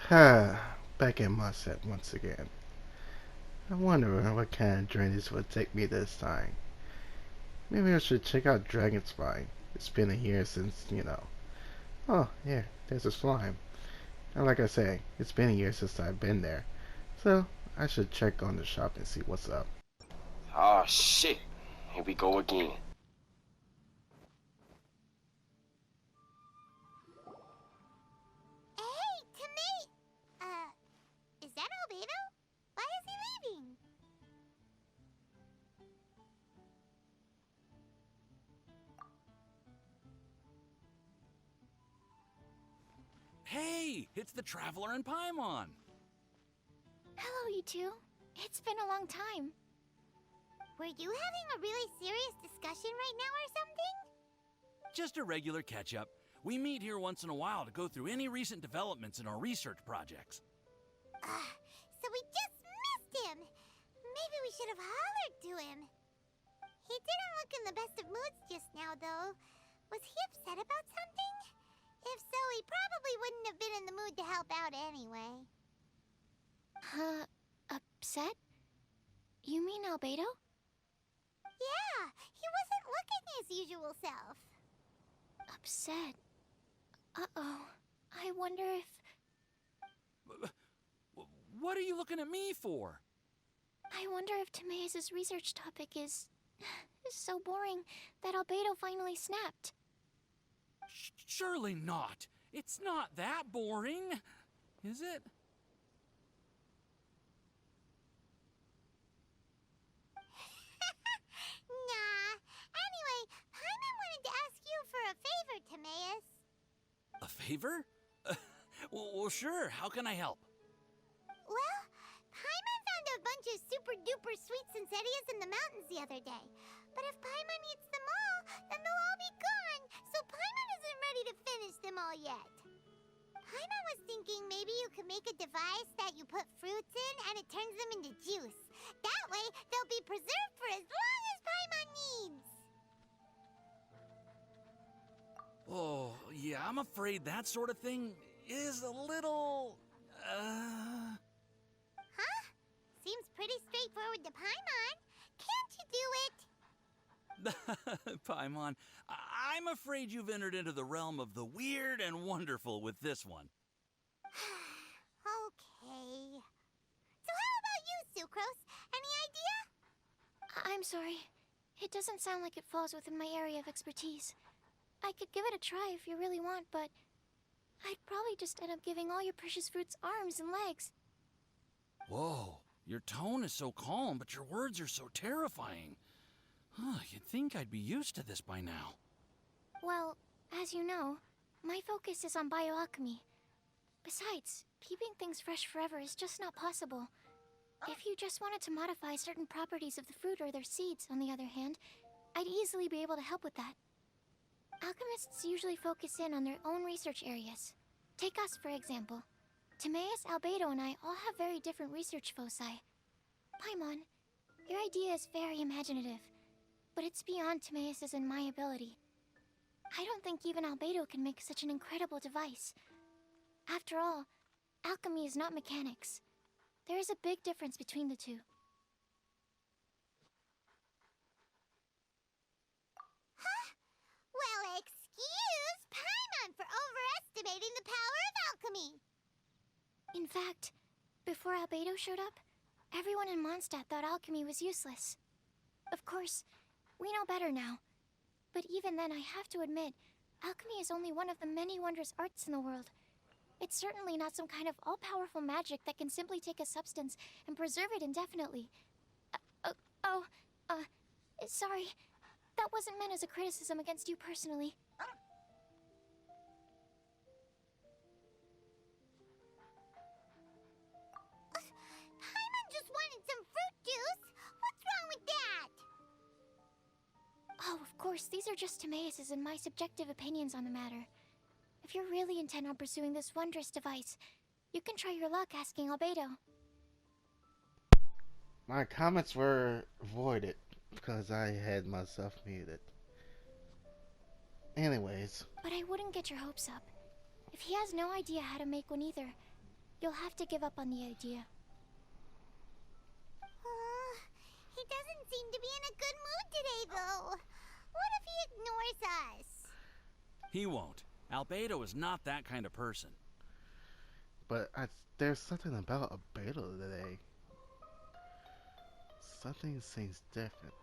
Back in my set once again. I wonder what kind of journeys would take me this time. Maybe I should check out Dragonsprine. It's been a year since. Oh, yeah, there's a slime. And like I say, it's been a year since I've been there. So, I should check on the shop and see what's up. Ah, shit. Here we go again. Hey, Timmy! Is that Albedo? Why is he leaving? Hey, it's the Traveler and Paimon. Hello, you two. It's been a long time. Were you having a really serious discussion right now or something? Just a regular catch-up. We meet here once in a while to go through any recent developments in our research projects. So we just missed him. Maybe we should have hollered to him. He didn't look in the best of moods just now, though. Was he upset about something? If so, he probably wouldn't have been in the mood to help out anyway. Upset? You mean Albedo? Yeah, he wasn't looking his usual self. Upset? Uh-oh. I wonder if... What are you looking at me for? I wonder if Timaeus' research topic is so boring that Albedo finally snapped. Surely not. It's not that boring, is it? Nah. Anyway, Paimon wanted to ask you for a favor, Timaeus. A favor? Well, sure. How can I help? Well, Paimon found a bunch of super-duper sweet Sincerias in the mountains the other day. But if Paimon eats them all, then they'll all be gone, so Paimon isn't ready to finish them all yet. Paimon was thinking maybe you could make a device that you put fruits in and it turns them into juice. That way, they'll be preserved for as long as Paimon needs. Oh, yeah, I'm afraid that sort of thing is a little... Huh? Seems pretty straightforward to Paimon. Can't you do it? Paimon, I'm afraid you've entered into the realm of the weird and wonderful with this one. Okay. So how about you, Sucrose? Any idea? I'm sorry. It doesn't sound like it falls within my area of expertise. I could give it a try if you really want, but I'd probably just end up giving all your precious fruits arms and legs. Whoa, your tone is so calm, but your words are so terrifying. You'd think I'd be used to this by now. Well, as you know, my focus is on bioalchemy. Besides, keeping things fresh forever is just not possible. If you just wanted to modify certain properties of the fruit or their seeds, on the other hand, I'd easily be able to help with that. Alchemists usually focus in on their own research areas. Take us, for example. Timaeus, Albedo, and I all have very different research foci. Paimon, your idea is very imaginative, but it's beyond Timaeus' and my ability. I don't think even Albedo can make such an incredible device. After all, alchemy is not mechanics. There is a big difference between the two. Huh? Well, excuse Paimon for overestimating the power of alchemy! In fact, before Albedo showed up, everyone in Mondstadt thought alchemy was useless. Of course, we know better now. But even then, I have to admit, alchemy is only one of the many wondrous arts in the world. It's certainly not some kind of all-powerful magic that can simply take a substance and preserve it indefinitely. Sorry. That wasn't meant as a criticism against you personally. Paimon just wanted some fruit juice. What's wrong with that? Oh, of course, these are just Timaeus' and my subjective opinions on the matter. If you're really intent on pursuing this wondrous device, you can try your luck asking Albedo. My comments were voided because I had myself muted. Anyways, But I wouldn't get your hopes up. If he has no idea how to make one either, you'll have to give up on the idea. He doesn't seem to be in a good mood today, though. What if he ignores us? He won't. Albedo is not that kind of person. But there's something about Albedo today. Something seems different.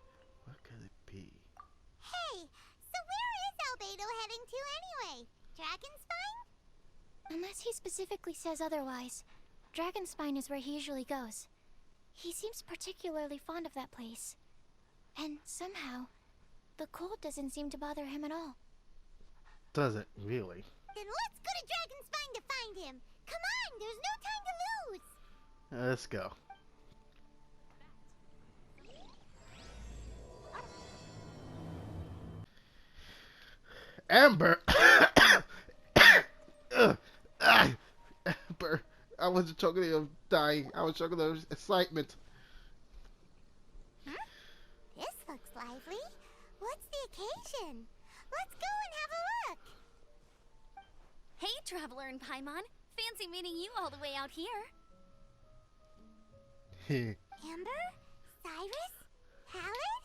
What could it be? Hey, so where is Albedo heading to anyway? Dragonsprine? Unless he specifically says otherwise, Dragonspine is where he usually goes. He seems particularly fond of that place. And somehow, the cold doesn't seem to bother him at all. Does it really? Then let's go to Dragonsprine to find him. Come on, there's no time to lose. Let's go. Amber! Amber! I wasn't choking of dying. I was choking of excitement. This looks lively. What's the occasion? Let's go and have a look. Hey, Traveler and Paimon. Fancy meeting you all the way out here. Amber? Cyrus? Halid?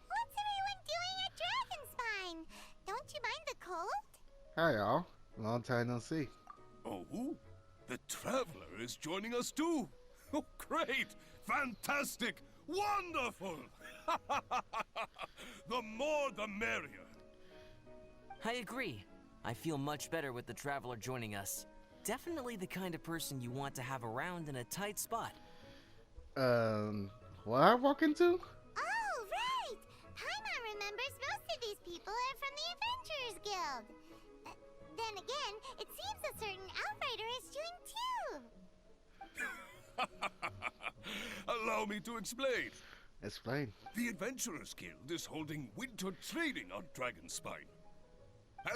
What's everyone doing at Dragonspine? Don't you mind the cold? Hi, y'all. Long time no see. Oh, the Traveler is joining us too. Oh, great! Fantastic! Wonderful! The more the merrier. I agree. I feel much better with the Traveler joining us. Definitely the kind of person you want to have around in a tight spot. What I walk into? Oh, right! Paimon remembers most of these people are from the Adventurers Guild. Then again, it seems a certain Outrider is doing too. Allow me to explain. Explain. The Adventurers Guild is holding winter training on Dragonspine.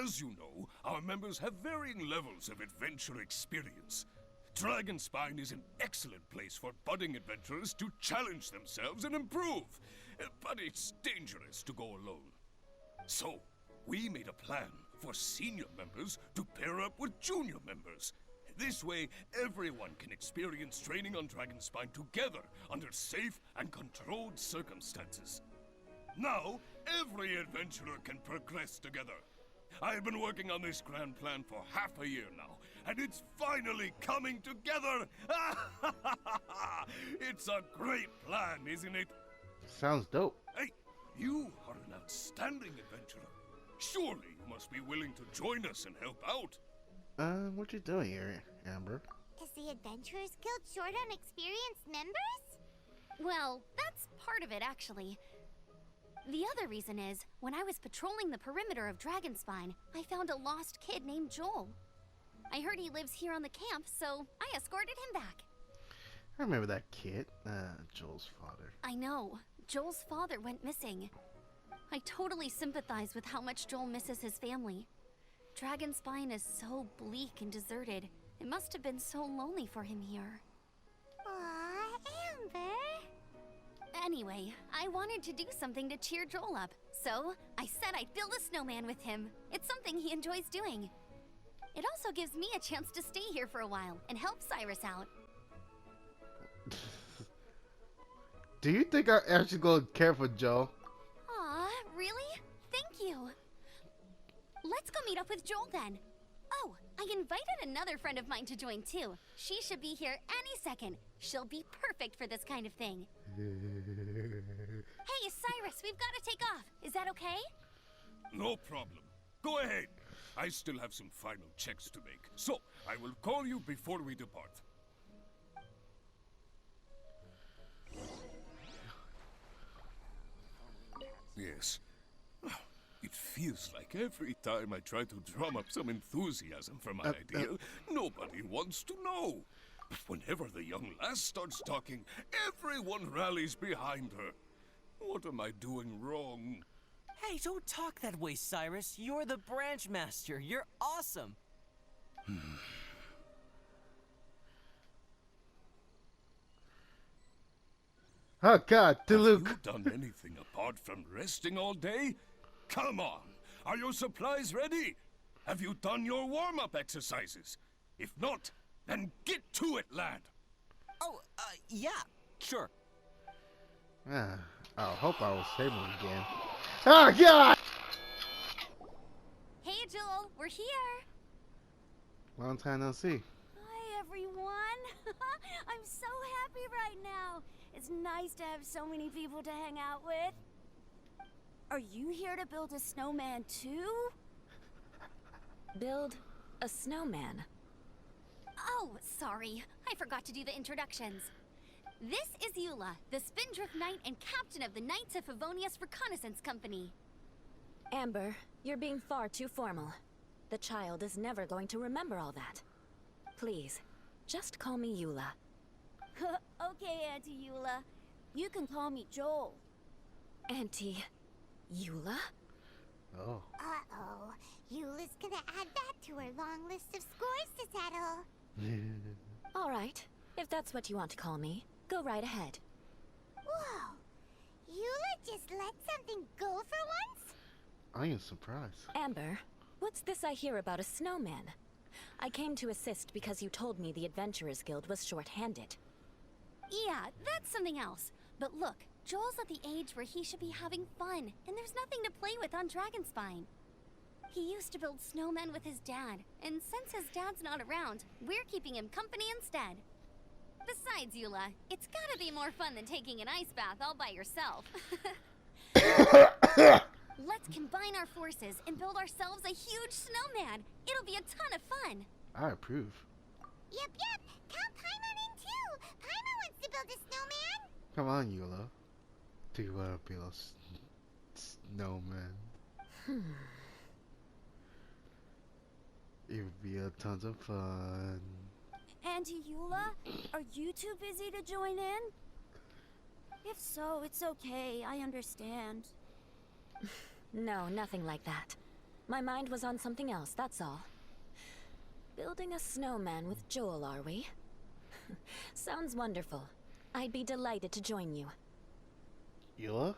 As you know, our members have varying levels of adventure experience. Dragonspine is an excellent place for budding adventurers to challenge themselves and improve, but it's dangerous to go alone. So, we made a plan for senior members to pair up with junior members. This way, everyone can experience training on Dragonspine together under safe and controlled circumstances. Now, every adventurer can progress together. I've been working on this grand plan for half a year now, and it's finally coming together! It's a great plan, isn't it? Sounds dope. Hey, you are an outstanding adventurer. Surely you must be willing to join us and help out. What you doing here, Amber? Is the Adventurers Guild short on experienced members? Well, that's part of it, actually. The other reason is, when I was patrolling the perimeter of Dragonspine, I found a lost kid named Joel. I heard he lives here on the camp, so I escorted him back. I remember that kid, Joel's father. I know. Joel's father went missing. I totally sympathize with how much Joel misses his family. Dragonspine is so bleak and deserted. It must have been so lonely for him here. Aw, Amber. Anyway, I wanted to do something to cheer Joel up, so I said I'd build a snowman with him. It's something he enjoys doing. It also gives me a chance to stay here for a while and help Cyrus out. Do you think I'm actually gonna care for Joel? Aw, really? Thank you. Let's go meet up with Joel then. Oh, I invited another friend of mine to join too. She should be here any second. She'll be perfect for this kind of thing. Hey, Cyrus, we've got to take off. Is that okay? No problem. Go ahead. I still have some final checks to make, so I will call you before we depart. Yes. It feels like every time I try to drum up some enthusiasm for my idea, nobody wants to know. But whenever the young lass starts talking, everyone rallies behind her. What am I doing wrong? Hey, don't talk that way, Cyrus. You're the branch master. You're awesome. Oh God, Have Luke. you done anything apart from resting all day? Come on! Are your supplies ready? Have you done your warm-up exercises? If not, Then get to it, lad! Oh, yeah, sure. Ah, I hope I was able again. Oh God! Hey, Joel, we're here. Long time no see. Hi, everyone. I'm so happy right now. It's nice to have so many people to hang out with. Are you here to build a snowman too? Build a snowman. Oh, sorry. I forgot to do the introductions. This is Eula, the Spindrift Knight and captain of the Knights of Favonius Reconnaissance Company. Amber, you're being far too formal. The child is never going to remember all that. Please, just call me Eula. Okay, Auntie Eula. You can call me Joel. Auntie Eula? Oh. Uh-oh. Eula's gonna add that to her long list of scores to settle. All right, if that's what you want to call me, go right ahead. Whoa. Eula just let something go for once? I am surprised. Amber, what's this I hear about a snowman? I came to assist because you told me the Adventurers Guild was short-handed. Yeah, that's something else. But look, Joel's at the age where he should be having fun, and there's nothing to play with on Dragonspine. He used to build snowmen with his dad, and since his dad's not around, we're keeping him company instead. Besides, Eula, it's gotta be more fun than taking an ice bath all by yourself. Let's combine our forces and build ourselves a huge snowman. It'll be a ton of fun. I approve. Yep. Count Paimon in too. Paimon wants to build a snowman. Come on, Eula. Do you want to be a snowman? It would be a tons of fun. Auntie Eula, are you too busy to join in? If so, it's okay. I understand. No, nothing like that. My mind was on something else, that's all. Building a snowman with Joel, are we? Sounds wonderful. I'd be delighted to join you. Eula?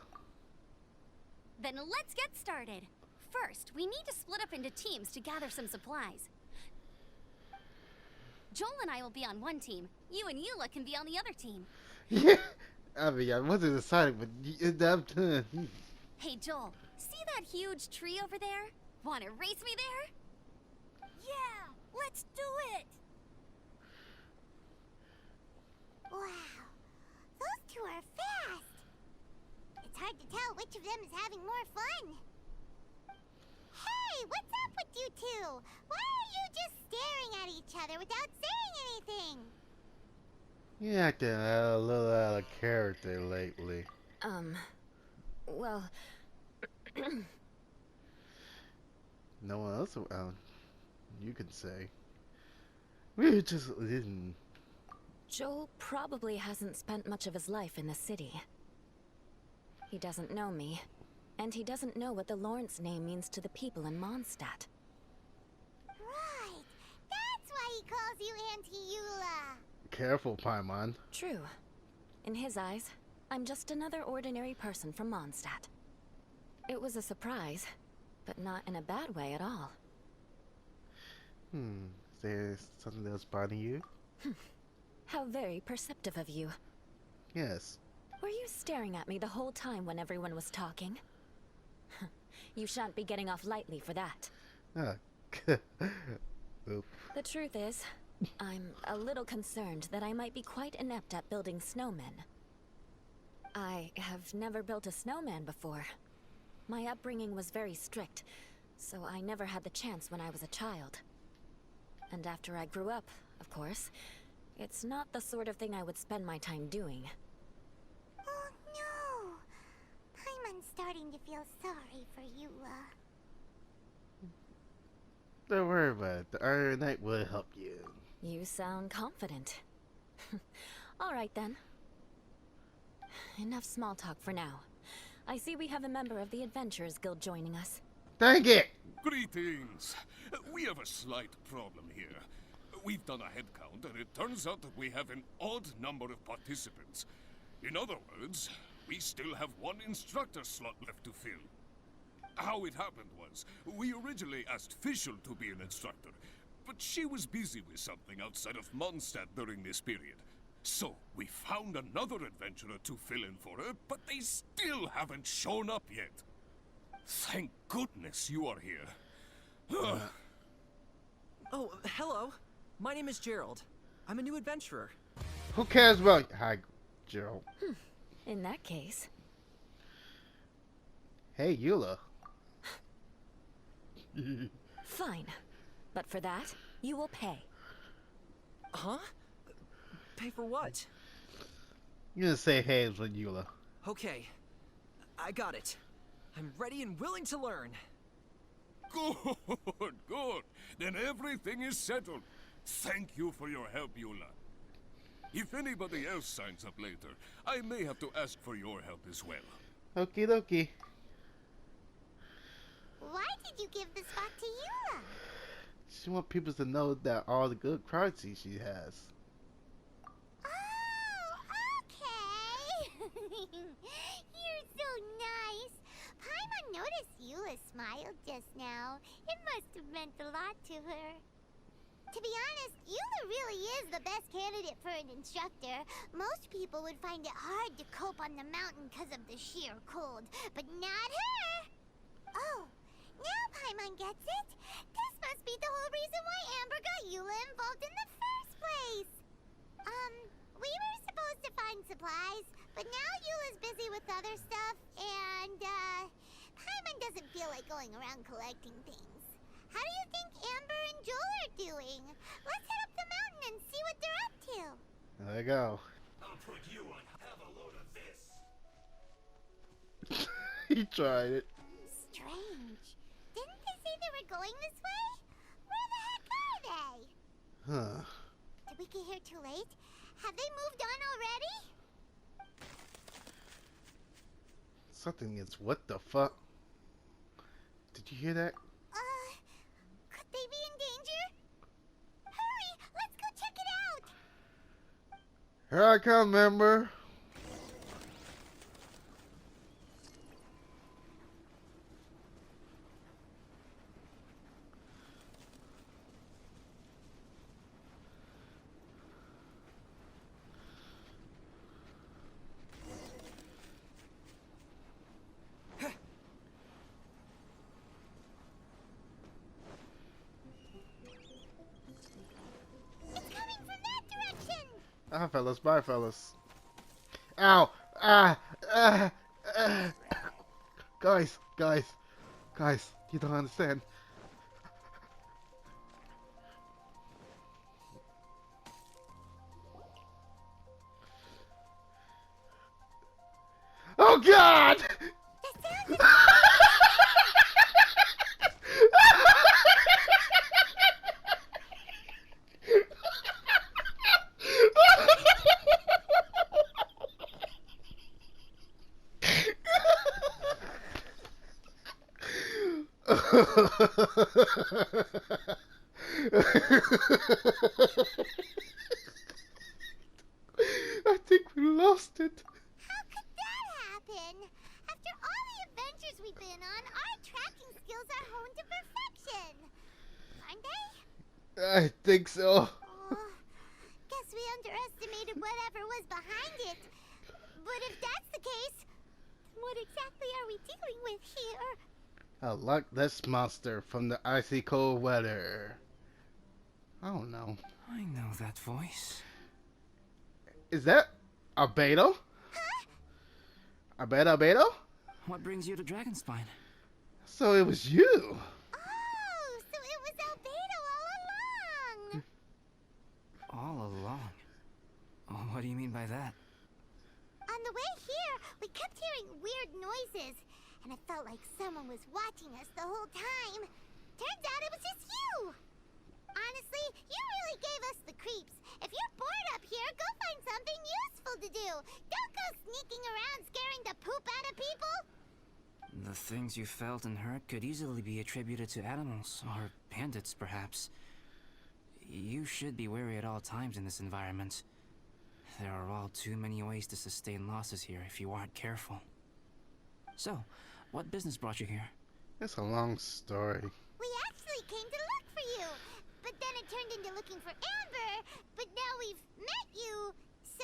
Then let's get started. First, we need to split up into teams to gather some supplies. Joel and I will be on one team. You and Eula can be on the other team. Yeah. I mean, I wasn't deciding, but I'm done. Hey, Joel, see that huge tree over there? Want to race me there? Yeah, let's do it! Wow. Those two are fast. It's hard to tell which of them is having more fun. Hey, what's up with you two? Why are you just staring at each other without saying anything? You're acting a little out of character lately. Well... No one else around. You can say. We just didn't. Joel probably hasn't spent much of his life in the city. He doesn't know me, and he doesn't know what the Lawrence name means to the people in Mondstadt. Right. That's why he calls you Auntie Eula. Careful, Paimon. True. In his eyes, I'm just another ordinary person from Mondstadt. It was a surprise, but not in a bad way at all. Is there something else bothering you? How very perceptive of you. Yes. Were you staring at me the whole time when everyone was talking? You shan't be getting off lightly for that. Ah. Oop. The truth is, I'm a little concerned that I might be quite inept at building snowmen. I have never built a snowman before. My upbringing was very strict, so I never had the chance when I was a child. And after I grew up, of course, it's not the sort of thing I would spend my time doing. Oh no! Paimon's starting to feel sorry for Eula. Don't worry about it. The Iron Knight will help you. You sound confident. All right then. Enough small talk for now. I see we have a member of the Adventurers Guild joining us. Dang it! Greetings. We have a slight problem here. We've done a head count, and it turns out that we have an odd number of participants. In other words, we still have one instructor slot left to fill. How it happened was, we originally asked Fischl to be an instructor, but she was busy with something outside of Mondstadt during this period. So, we found another adventurer to fill in for her, but they still haven't shown up yet. Thank goodness you are here. Oh, hello. My name is Gerald. I'm a new adventurer. Who cares about... Hi, Gerald. In that case, Hey, Eula. fine. But for that, you will pay. Huh? Pay for what? You're gonna say hey for Eula. Okay. I got it. I'm ready and willing to learn. Good, good. Then everything is settled. Thank you for your help, Eula. If anybody else signs up later, I may have to ask for your help as well. Okie dokie. Why did you give the spot to Eula? She wants people to know that all the good currency she has. Oh, okay. You're so nice. Paimon noticed Eula smiled just now. It must have meant a lot to her. To be honest, Eula really is the best candidate for an instructor. Most people would find it hard to cope on the mountain because of the sheer cold, but not her. Oh, now Paimon gets it. This must be the whole reason why Amber got Eula involved in the first place. We were supposed to find supplies, but now Eula's busy with other stuff, and, Paimon doesn't feel like going around collecting things. How do you think Amber and Joel are doing? Let's head up the mountain and see what they're up to. There you go. I'll put you on. Have a load of this. He tried it. Strange. Didn't they say they were going this way? Where the heck are they? Huh. Did we get here too late? Have they moved on already? Something is what the fuck? Did you hear that? Could they be in danger? Hurry! Let's go check it out! Here I come, member. It's coming from that direction! Ah, fellas. Bye, fellas. Ow! Ah! Ah! Ah! Guys, guys, guys, you don't understand. Oh God! The sound is... I think we lost it. How could that happen? After all the adventures we've been on, our tracking skills are honed to perfection. Aren't they? I think so. Oh, guess we underestimated whatever was behind it. But if that's the case, what exactly are we dealing with here? A Loch Ness monster from the icy cold weather. I don't know. I know that voice. Is that Albedo? Huh? Albedo? What brings you to Dragonspine? So it was you. Oh, so it was Albedo all along. All along. Oh, what do you mean by that? On the way here, we kept hearing weird noises, and it felt like someone was watching us the whole time. Turns out it was just you. Honestly, you really gave us the creeps. If you're bored up here, go find something useful to do. Don't go sneaking around scaring the poop out of people. The things you felt and heard could easily be attributed to animals, or bandits perhaps. You should be wary at all times in this environment. There are all too many ways to sustain losses here if you aren't careful. So, what business brought you here? It's a long story. We actually came to look for you, but then it looking for Amber, but now we've met you, so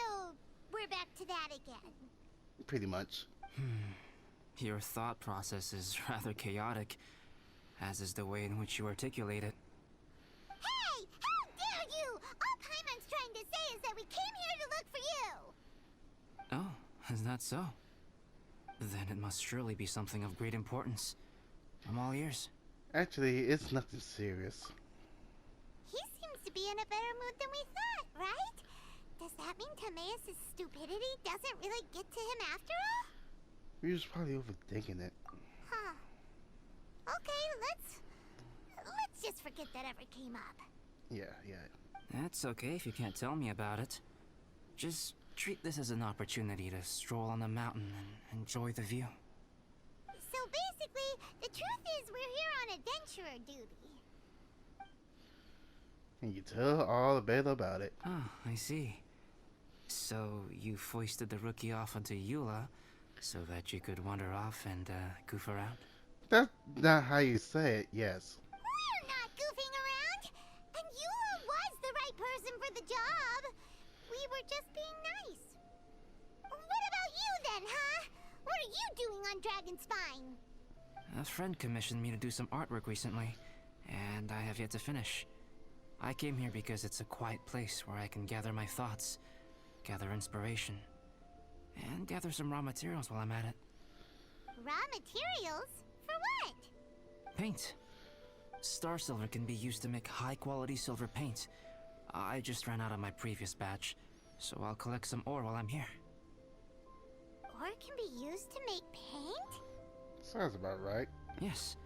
we're back to that again. Pretty much. Your thought process is rather chaotic, as is the way in which you articulate it. Hey! How dare you! All Paimon's trying to say is that we came here to look for you! Oh, is that so? Then it must surely be something of great importance. I'm all ears. Actually, it's nothing serious. He seems to be in a better mood than we thought, right? Does that mean Timaeus' stupidity doesn't really get to him after all? We was probably overthinking it. Huh. Okay, let's just forget that ever came up. Yeah. That's okay if you can't tell me about it. Just treat this as an opportunity to stroll on the mountain and enjoy the view. So basically, the truth is we're here on adventurer duty. And you tell all the bit about it. Oh, I see. So you foisted the rookie off onto Eula so that you could wander off and goof around? That's not how you say it, yes. We're not goofing around! And Eula was the right person for the job! We were just being nice. What about you then, huh? What are you doing on Dragonspine? A friend commissioned me to do some artwork recently, and I have yet to finish. I came here because it's a quiet place where I can gather my thoughts, gather inspiration, and gather some raw materials while I'm at it. Raw materials? For what? Paint. Star silver can be used to make high-quality silver paint. I just ran out of my previous batch, so I'll collect some ore while I'm here. Ore can be used to make paint? Sounds about right. Yes,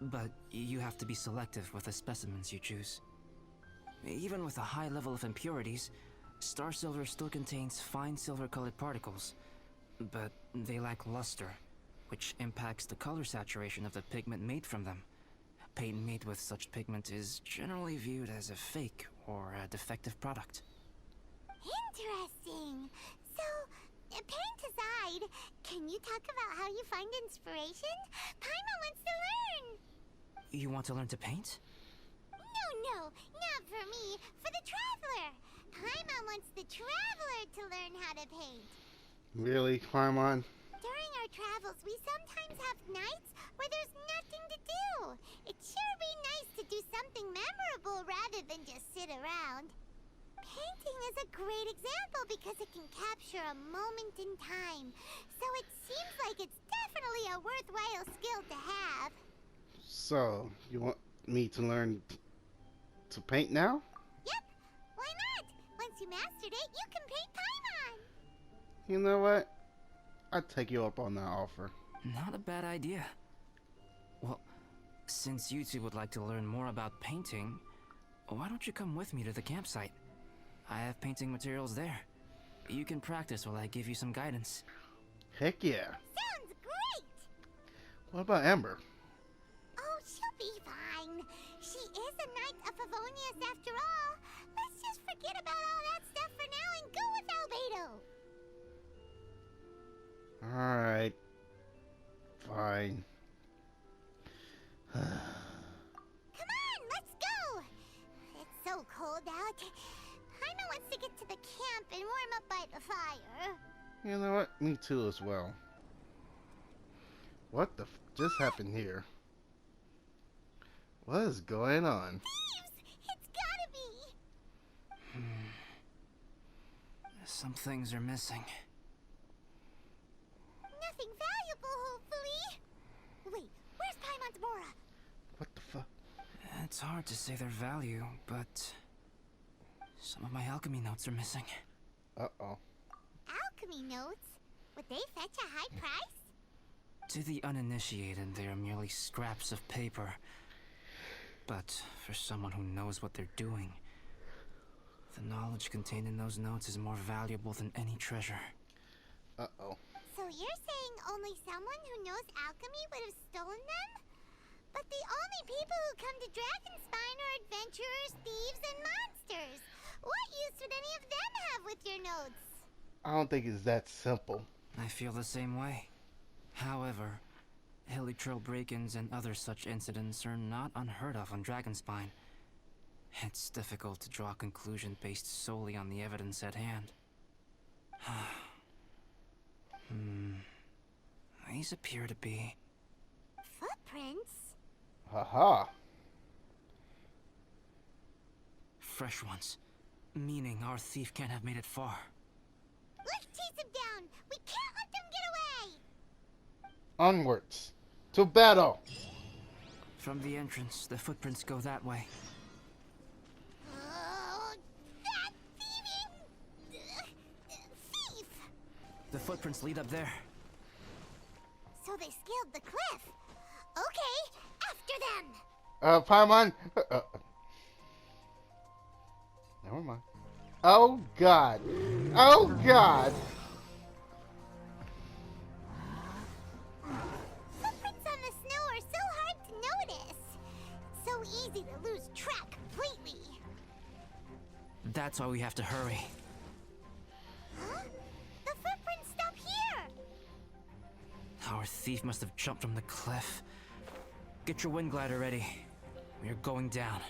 but you have to be selective with the specimens you choose. Even with a high level of impurities, star silver still contains fine silver-colored particles, but they lack luster, which impacts the color saturation of the pigment made from them. Paint made with such pigment is generally viewed as a fake or a defective product. Interesting. So, paint aside, can you talk about how you find inspiration? Paimon wants to learn! You want to learn to paint? No, not for me. For the traveler. Paimon wants the traveler to learn how to paint. Really, Paimon? During our travels, we sometimes have nights where there's nothing to do. It'd sure be nice to do something memorable rather than just sit around. Painting is a great example because it can capture a moment in time. So it seems like it's definitely a worthwhile skill to have. So, you want me to learn to paint now? Yep, why not? Once you mastered it, you can paint Paimon. You know what? I'd take you up on that offer. Not a bad idea. Well, since you two would like to learn more about painting, why don't you come with me to the campsite? I have painting materials there. You can practice while I give you some guidance. Heck yeah. Sounds great! What about Amber? Oh, she'll be fine. She is a Knight of Favonius after all. Let's just forget about all that stuff for now and go with Albedo. Alright. Fine. Come on, let's go! It's so cold out. Paimon wants to get to the camp and warm up by the fire. You know what? Me too as well. What the just happened here? What is going on? Thieves! It's gotta be! Some things are missing. Nothing valuable, hopefully. Wait, where's Paimon's Mora? What the fuck? It's hard to say their value, but some of my alchemy notes are missing. Uh-oh. Alchemy notes? Would they fetch a high price? To the uninitiated, they are merely scraps of paper. But for someone who knows what they're doing, the knowledge contained in those notes is more valuable than any treasure. Uh-oh. So you're saying only someone who knows alchemy would have stolen them? But the only people who come to Dragonsprine are adventurers, thieves, and monsters. What use would any of them have with your notes? I don't think it's that simple. I feel the same way. However, hilly trail break-ins and other such incidents are not unheard of on Dragonspine. It's difficult to draw a conclusion based solely on the evidence at hand. These appear to be... Footprints? Haha. fresh ones. Meaning our thief can't have made it far. Let's chase him down! We can't let them get away! Onwards. To battle! From the entrance, the footprints go that way. Oh, that thieving... thief! The footprints lead up there. So they scaled the cliff. Okay, after them! Paimon! Never mind. Oh god! Oh god! Footprints on the snow are so hard to notice. So easy to lose track completely. That's why we have to hurry. Huh? The footprints stop here! Our thief must have jumped from the cliff. Get your wind glider ready. We are going down.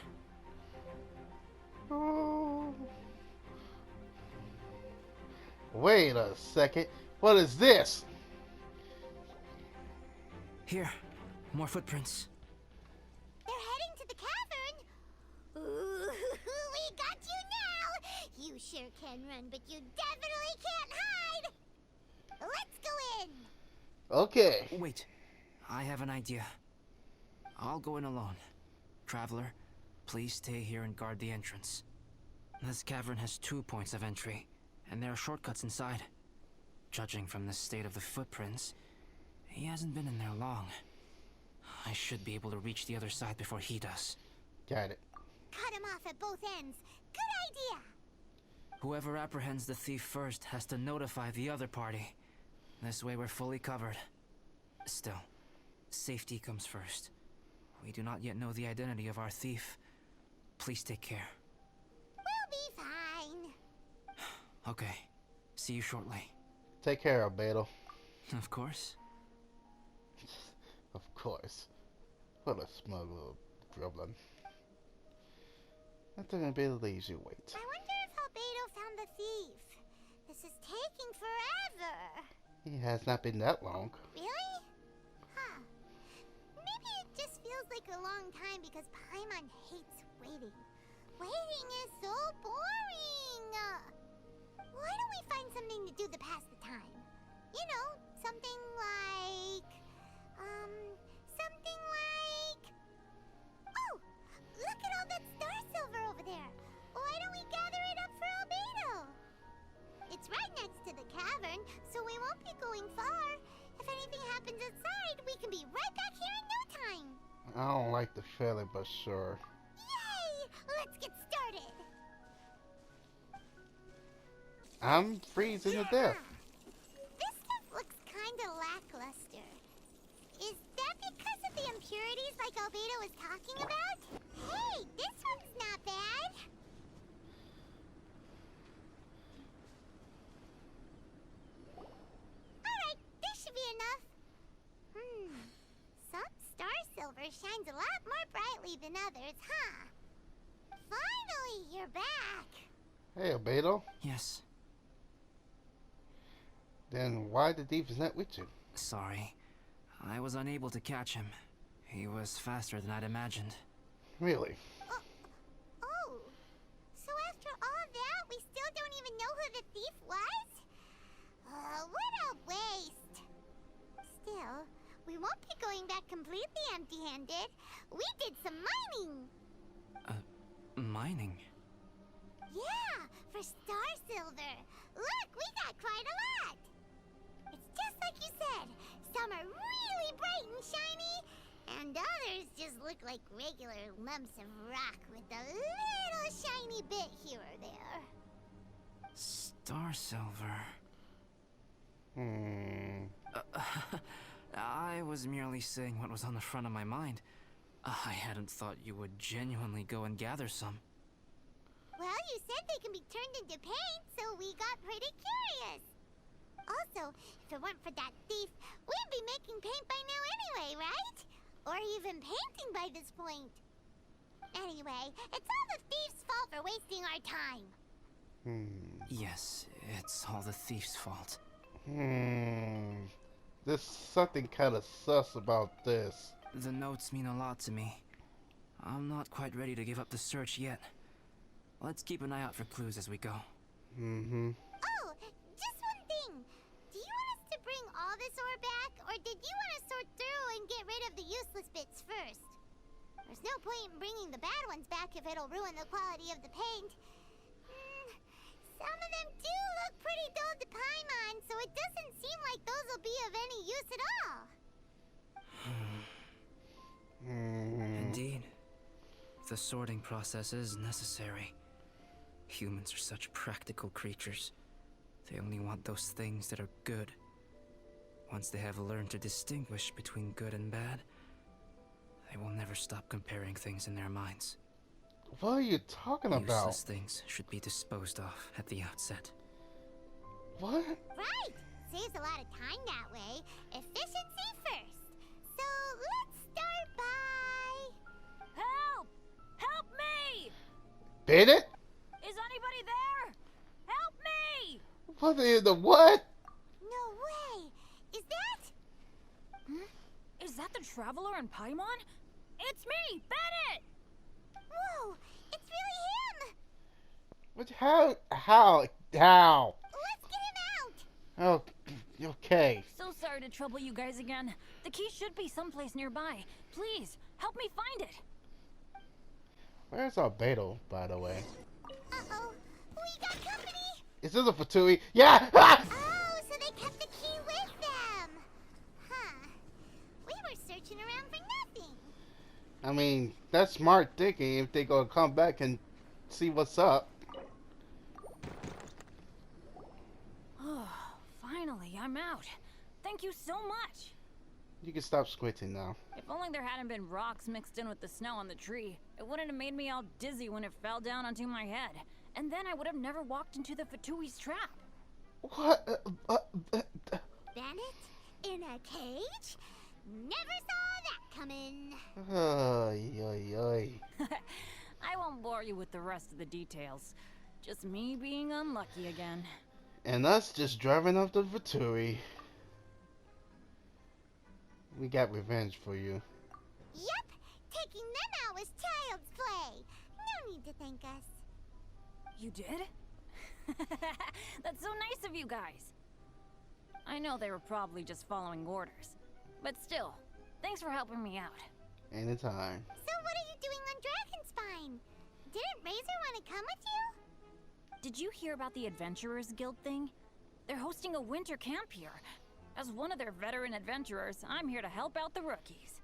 Oh. Wait a second. What is this? Here, more footprints. They're heading to the cavern. Ooh, we got you now. You sure can run, but you definitely can't hide. Let's go in. Okay. Wait, I have an idea. I'll go in alone. Traveler, please stay here and guard the entrance. This cavern has 2 points of entry, and there are shortcuts inside. Judging from the state of the footprints, he hasn't been in there long. I should be able to reach the other side before he does. Got it. Cut him off at both ends. Good idea. Whoever apprehends the thief first has to notify the other party. This way we're fully covered. Still, safety comes first. We do not yet know the identity of our thief. Please take care. We'll be fine. Okay. See you shortly. Take care, Albedo. Of course. Of course. What a smug little gremlin. I think Albedo leaves you wait. I wonder if Albedo found the thief. This is taking forever. He has not been that long. Really? Huh. Maybe it just feels like a long time because Paimon hates waiting. Waiting is so boring. Why don't we find something to do to pass the time? You know, something like... something like... Oh! Look at all that star silver over there. Why don't we gather it up for Albedo? It's right next to the cavern, so we won't be going far. If anything happens outside, we can be right back here in no time. I don't like the feeling, but sure. Yay! Let's get started. I'm freezing to death. This stuff looks kinda lackluster. Is that because of the impurities like Albedo was talking about? Hey, this one's not bad. Alright, this should be enough. Some star silver shines a lot more brightly than others, huh? Finally, you're back. Hey, Albedo. Yes. Then why the thief is not with you? Sorry. I was unable to catch him. He was faster than I'd imagined. Really? Oh. So after all that, we still don't even know who the thief was? What a waste. Still, we won't be going back completely empty-handed. We did some mining. Mining? Yeah, for star silver. Look, we got quite a lot. It's just like you said. Some are really bright and shiny, and others just look like regular lumps of rock with a little shiny bit here or there. Star silver. I was merely saying what was on the front of my mind. I hadn't thought you would genuinely go and gather some. Well, you said they can be turned into paint, so we got pretty curious. Also, if it weren't for that thief, we'd be making paint by now anyway, right? Or even painting by this point. Anyway, it's all the thief's fault for wasting our time. Yes, it's all the thief's fault. There's something kind of sus about this. The notes mean a lot to me. I'm not quite ready to give up the search yet. Let's keep an eye out for clues as we go. Oh, just one thing. Do you want us to bring all this ore back, or did you want to sort through and get rid of the useless bits first? There's no point in bringing the bad ones back if it'll ruin the quality of the paint. Some of them do look pretty dull to Paimon, so it doesn't seem like those will be of any use at all. Indeed. The sorting process is necessary. Humans are such practical creatures. They only want those things that are good. Once they have learned to distinguish between good and bad, they will never stop comparing things in their minds. What are you talking about? Useless things should be disposed of at the outset. What? Right! Saves a lot of time that way. Efficiency first. So let's start by... Help! Help me! Bennett? Is anybody there? Help me! What in the what? No way! Is that... Is that the Traveler and Paimon? It's me, Bennett! Whoa! It's really him! What? How? Let's get him out! Oh, okay. So sorry to trouble you guys again. The key should be someplace nearby. Please, help me find it. Where's Albedo, by the way? Uh-oh. We got company! Is this a Fatui? Yeah! Ah! Oh, so they kept the key with them! Huh. We were searching around for nothing. I mean, that's smart thinking if they gonna come back and see what's up. Oh, finally, I'm out. Thank you so much. You can stop squinting now. If only there hadn't been rocks mixed in with the snow on the tree. It wouldn't have made me all dizzy when it fell down onto my head. And then I would have never walked into the Fatui's trap. What? Bennett? In a cage? Never saw that coming. Ay. I won't bore you with the rest of the details. Just me being unlucky again. And us just driving up the Fatui. We got revenge for you. Yep, taking them out was child's play. No need to thank us. You did? That's so nice of you guys. I know they were probably just following orders. But still, thanks for helping me out. Anytime. So what are you doing on Dragonsprine? Didn't Razor want to come with you? Did you hear about the Adventurers Guild thing? They're hosting a winter camp here. As one of their veteran adventurers, I'm here to help out the rookies.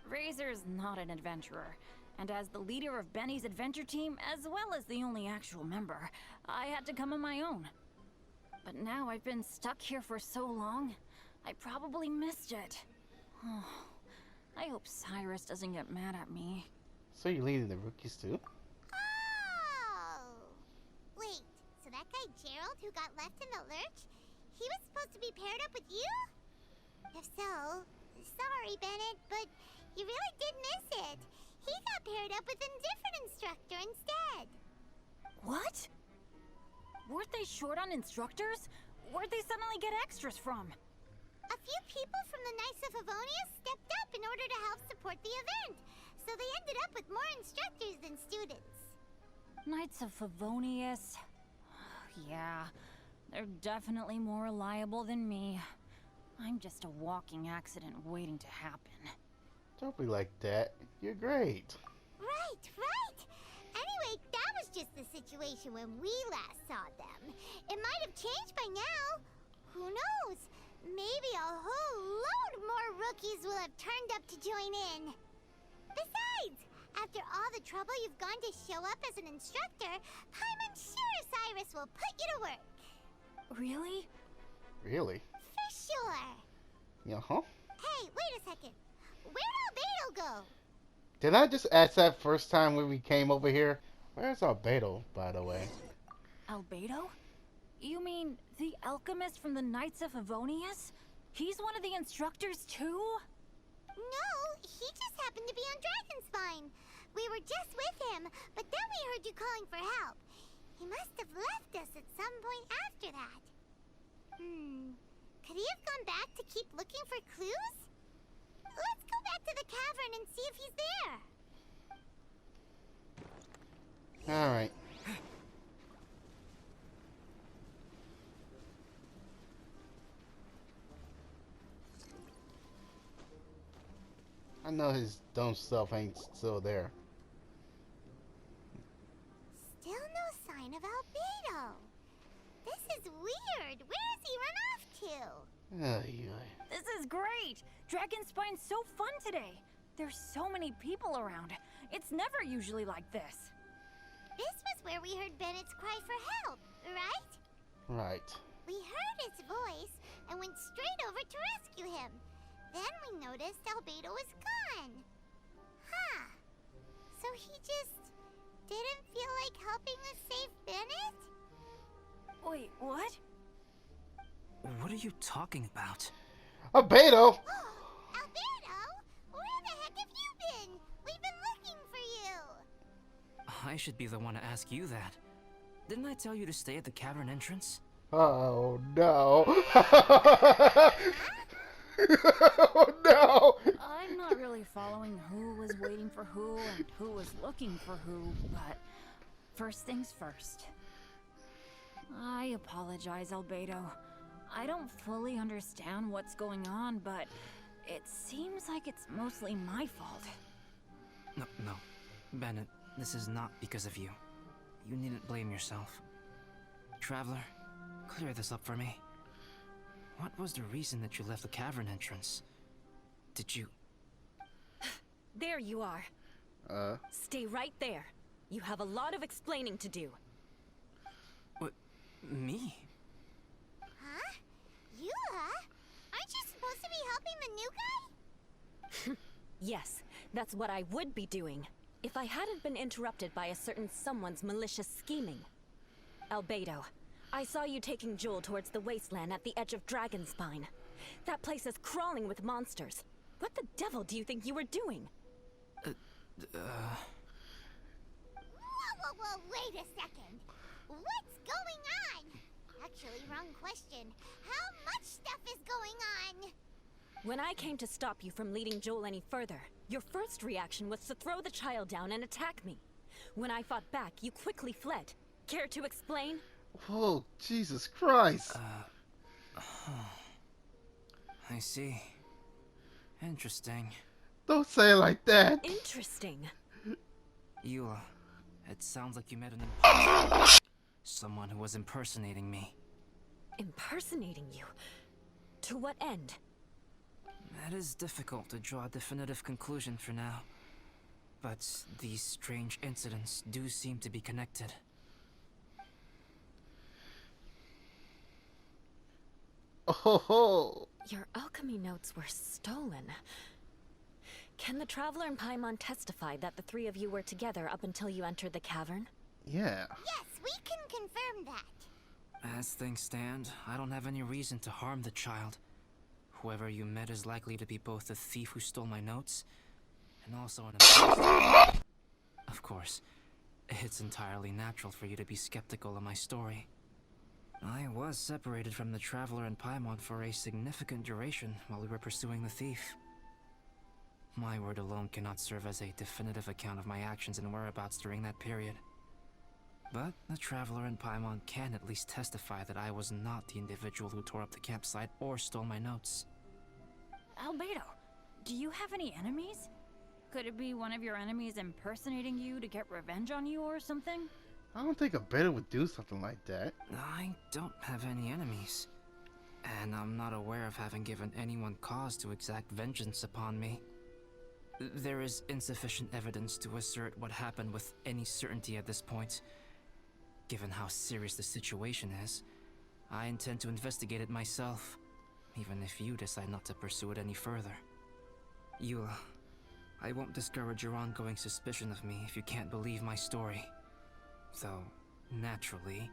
Razor's not an adventurer, and as the leader of Benny's adventure team, as well as the only actual member, I had to come on my own. But now I've been stuck here for so long, I probably missed it. Oh, I hope Cyrus doesn't get mad at me. So you're leading the rookies too? Oh! Wait, so that guy Gerald who got left in the lurch, he was supposed to be paired up with you? If so, sorry Bennett, but you really did miss it. He got paired up with a different instructor instead. What? Weren't they short on instructors? Where'd they suddenly get extras from? A few people from the Knights of Avonia stepped up in order to help support the event, so they ended up with more instructors than students. Knights of Favonius. Yeah, they're definitely more reliable than me. I'm just a walking accident waiting to happen. Don't be like that. You're great. Right. Anyway, that was just the situation when we last saw them. It might have changed by now. Who knows? Maybe a whole load more rookies will have turned up to join in. Besides, after all the trouble you've gone to show up as an instructor, I'm sure Cyrus will put you to work. Really? Really? For sure. Yeah, huh? Hey, wait a second. Where'd Albedo go? Did I just ask that first time when we came over here? Where's Albedo, by the way? Albedo? You mean the alchemist from the Knights of Favonius? He's one of the instructors too? No, he just happened to be on Dragonsprine. We were just with him, but then we heard you calling for help. He must have left us at some point after that. Could he have gone back to keep looking for clues? Let's go back to the cavern and see if he's there. Alright. I know his dumb stuff ain't still there. Still no sign of Albedo. This is weird. Where has he run off to? This is great! Dragonspine's so fun today. There's so many people around. It's never usually like this. This was where we heard Bennett's cry for help, right? Right. We heard his voice and went straight over to rescue him. Then we noticed Albedo was gone. Huh. So he just didn't feel like helping us save Bennett? Wait, what? What are you talking about? Albedo! Albedo? Where the heck have you been? We've been looking for you. I should be the one to ask you that. Didn't I tell you to stay at the cavern entrance? Oh no. Oh no. I'm not really following who was waiting for who and who was looking for who, but first things first. I apologize, Albedo. I don't fully understand what's going on, but it seems like it's mostly my fault. No. Bennett, this is not because of you. You needn't blame yourself. Traveler, clear this up for me. What was the reason that you left the cavern entrance? Did you... There you are. Stay right there. You have a lot of explaining to do. What? Me? Huh? Eula? Aren't you supposed to be helping the new guy? Yes, that's what I would be doing, if I hadn't been interrupted by a certain someone's malicious scheming. Albedo, I saw you taking Joel towards the wasteland at the edge of Dragonspine. That place is crawling with monsters. What the devil do you think you were doing? Whoa, wait a second. What's going on? Actually, wrong question. How much stuff is going on? When I came to stop you from leading Joel any further, your first reaction was to throw the child down and attack me. When I fought back, you quickly fled. Care to explain? Oh, Jesus Christ. I see. Interesting. Don't say it like that. Interesting. Eula, it sounds like you met an imposter. Someone who was impersonating me. Impersonating you? To what end? It is difficult to draw a definitive conclusion for now. But these strange incidents do seem to be connected. Oh. Your alchemy notes were stolen. Can the Traveler and Paimon testify that the three of you were together up until you entered the cavern? Yeah. Yes, we can confirm that. As things stand, I don't have any reason to harm the child. Whoever you met is likely to be both the thief who stole my notes and also an imposter. Of course, it's entirely natural for you to be skeptical of my story. I was separated from the Traveler and Paimon for a significant duration while we were pursuing the thief. My word alone cannot serve as a definitive account of my actions and whereabouts during that period. But the Traveler and Paimon can at least testify that I was not the individual who tore up the campsite or stole my notes. Albedo, do you have any enemies? Could it be one of your enemies impersonating you to get revenge on you or something? I don't think Albedo would do something like that. I don't have any enemies. And I'm not aware of having given anyone cause to exact vengeance upon me. There is insufficient evidence to assert what happened with any certainty at this point. Given how serious the situation is, I intend to investigate it myself, even if you decide not to pursue it any further. Eula, I won't discourage your ongoing suspicion of me if you can't believe my story. Though, naturally,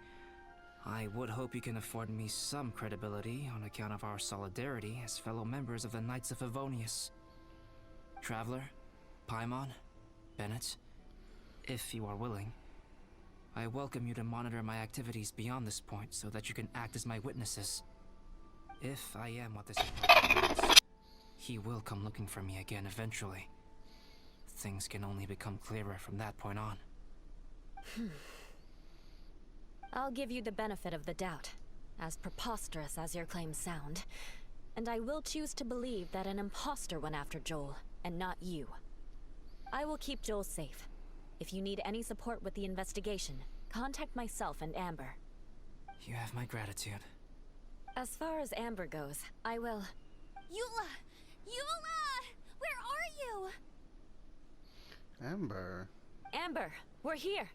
I would hope you can afford me some credibility on account of our solidarity as fellow members of the Knights of Favonius. Traveler, Paimon, Bennett, if you are willing. I welcome you to monitor my activities beyond this point so that you can act as my witnesses. If I am what this is, he will come looking for me again eventually. Things can only become clearer from that point on. I'll give you the benefit of the doubt, as preposterous as your claims sound. And I will choose to believe that an imposter went after Joel, and not you. I will keep Joel safe. If you need any support with the investigation, contact myself and Amber. You have my gratitude. As far as Amber goes, I will... Eula! Eula! Where are you? Amber. Amber, we're here!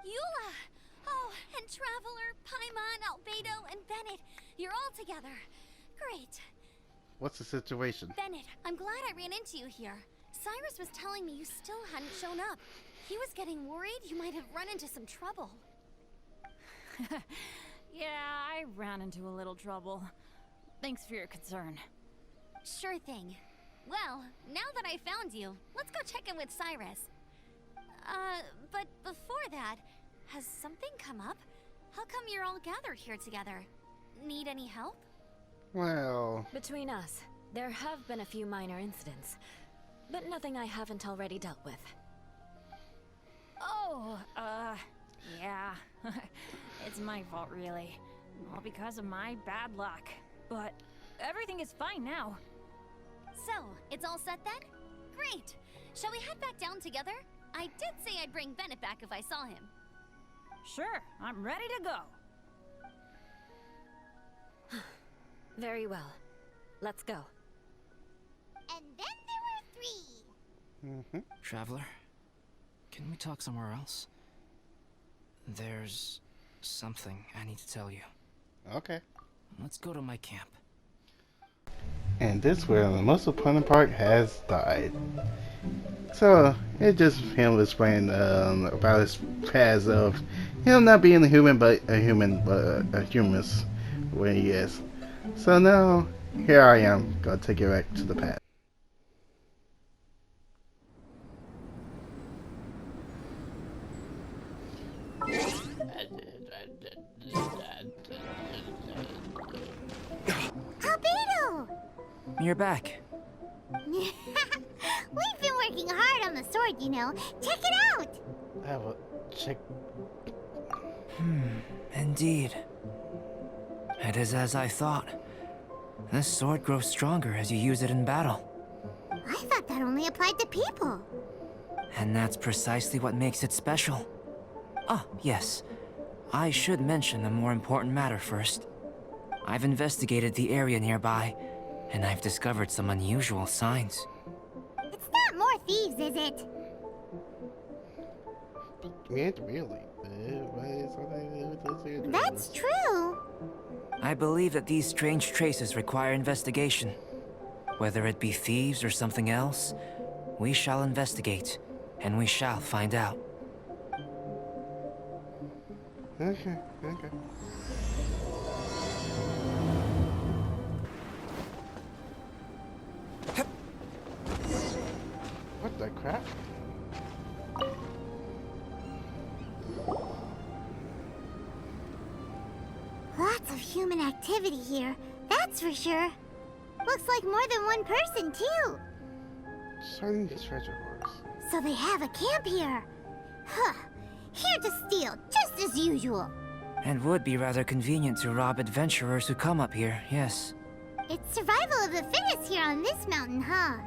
Eula! Oh, and Traveler, Paimon, Albedo, and Bennett. You're all together. Great. What's the situation? Bennett, I'm glad I ran into you here. Cyrus was telling me you still hadn't shown up. He was getting worried you might have run into some trouble. Yeah, I ran into a little trouble. Thanks for your concern. Sure thing. Well, now that I found you, let's go check in with Cyrus. But before that, has something come up? How come you're all gathered here together? Need any help? Well... Between us, there have been a few minor incidents, but nothing I haven't already dealt with. Oh, yeah. It's my fault, really. All because of my bad luck. But everything is fine now. So, it's all set then? Great! Shall we head back down together? I did say I'd bring Bennett back if I saw him. Sure, I'm ready to go. Very well. Let's go. And then there were 3. Traveler, can we talk somewhere else? There's something I need to tell you. Okay. Let's go to my camp. And this where the most important part has died. So it's just him explaining about his past of him not being a human, but a human, a humus where he is. So now here I am, gonna take it back to the past. Albedo! You're back. We've been working hard on the sword, you know. Check it out! I have a check. Indeed. It is as I thought. This sword grows stronger as you use it in battle. I thought that only applied to people. And that's precisely what makes it special. Ah, yes. I should mention a more important matter first. I've investigated the area nearby, and I've discovered some unusual signs. It's not more thieves, is it? Man, really? That's true. I believe that these strange traces require investigation. Whether it be thieves or something else, we shall investigate, and we shall find out. Okay, okay. What the crap? Lots of human activity here, that's for sure. Looks like more than one person, too. Certain treasure hoards. So they have a camp here. Huh. Here to steal, just as usual. And would be rather convenient to rob adventurers who come up here, yes. It's survival of the fittest here on this mountain, huh?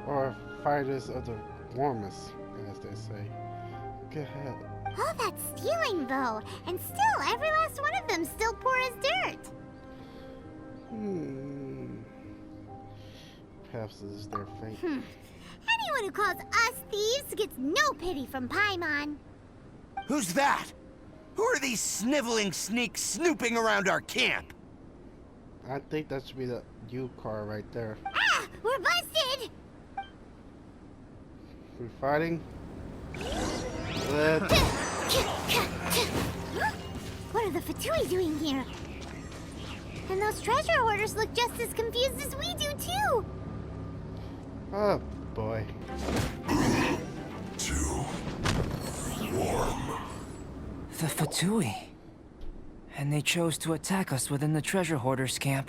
Or fighters of the warmest, as they say. Go ahead. All that stealing, though, and still every last one of them still poor as dirt. Perhaps this is their fate. Anyone who calls us thieves gets no pity from Paimon. Who's that? Who are these sniveling sneaks snooping around our camp? I think that should be the U car right there. Ah! We're busted! We're fighting. Let's... What are the Fatui doing here? And those treasure hoarders look just as confused as we do, too. Oh, boy. The Fatui. And they chose to attack us within the treasure hoarders camp.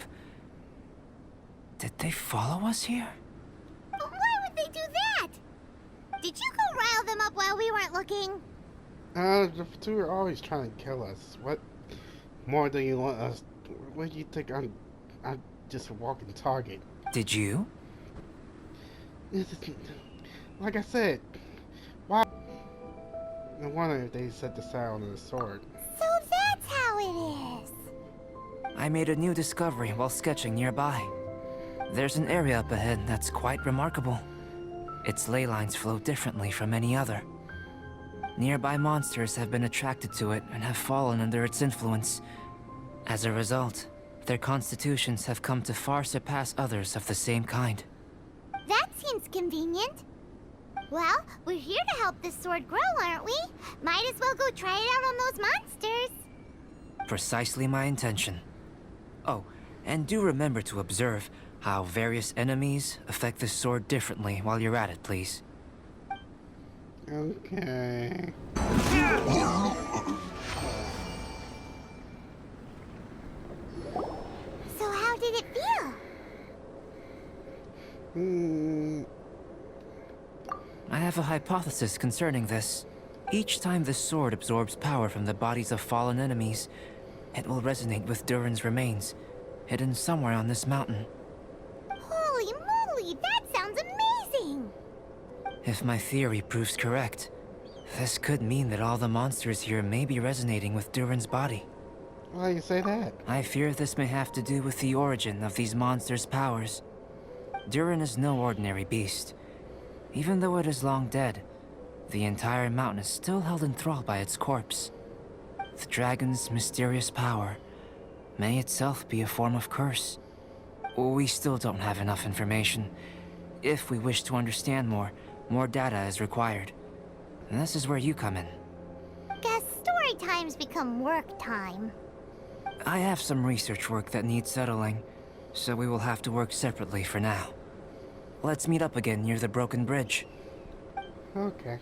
Did they follow us here? But why would they do that? Did you go rile them up while we weren't looking? The two are always trying to kill us. What more do you want us? What do you think? I'm just a walking target. Did you? Like I said, why? I wonder if they set the sound on the sword. So that's how it is. I made a new discovery while sketching nearby. There's an area up ahead that's quite remarkable. Its ley lines flow differently from any other. Nearby monsters have been attracted to it and have fallen under its influence. As a result, their constitutions have come to far surpass others of the same kind. That seems convenient. Well, we're here to help this sword grow, aren't we? Might as well go try it out on those monsters. Precisely my intention. Oh, and do remember to observe how various enemies affect the sword differently while you're at it, please. Okay. So how did it feel? I have a hypothesis concerning this. Each time this sword absorbs power from the bodies of fallen enemies, it will resonate with Durin's remains, hidden somewhere on this mountain. Holy moly, that sounds amazing! If my theory proves correct, this could mean that all the monsters here may be resonating with Durin's body. Why do you say that? I fear this may have to do with the origin of these monsters' powers. Durin is no ordinary beast. Even though it is long dead, the entire mountain is still held in thrall by its corpse. The dragon's mysterious power may itself be a form of curse. We still don't have enough information. If we wish to understand more data is required. And this is where you come in. Guess story times become work time. I have some research work that needs settling, so we will have to work separately for now. Let's meet up again near the broken bridge. Okay.